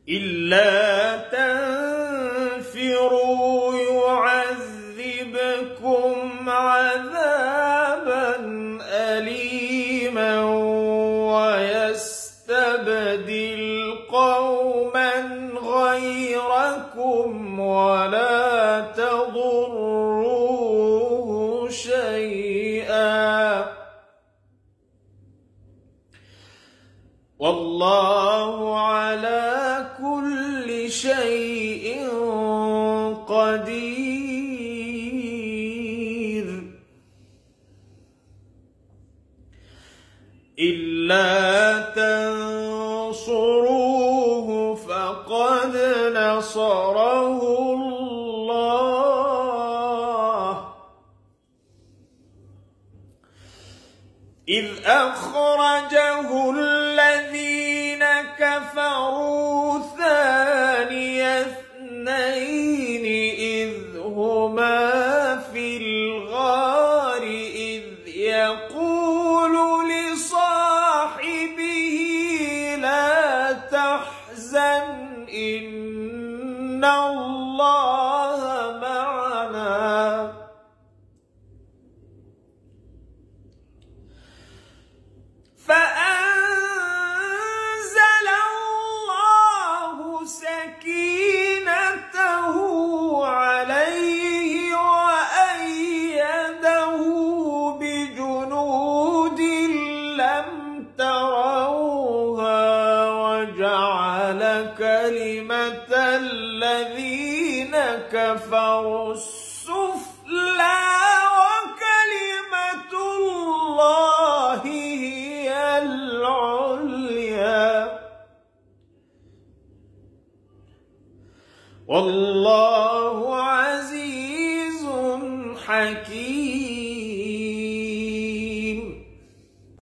إلا تنفروا يعذبكم عذابا أليما ويستبدل قوما غيركم ولا تضروه شيئا والله على كل شيء قدير. إلا تنصروه فقد نصره الله إذ أخرجه الذين كفروا ثاني اثنين إذ هما في الغار إذ يقول لصاحبه لا تحزن إن الله معنا فأنزل الله سكينته عليه وأيده بجنود لم تروها وجعل كلمة الذين كفروا السفلى وكلمة الله هي العليا والله عزيز حكيم.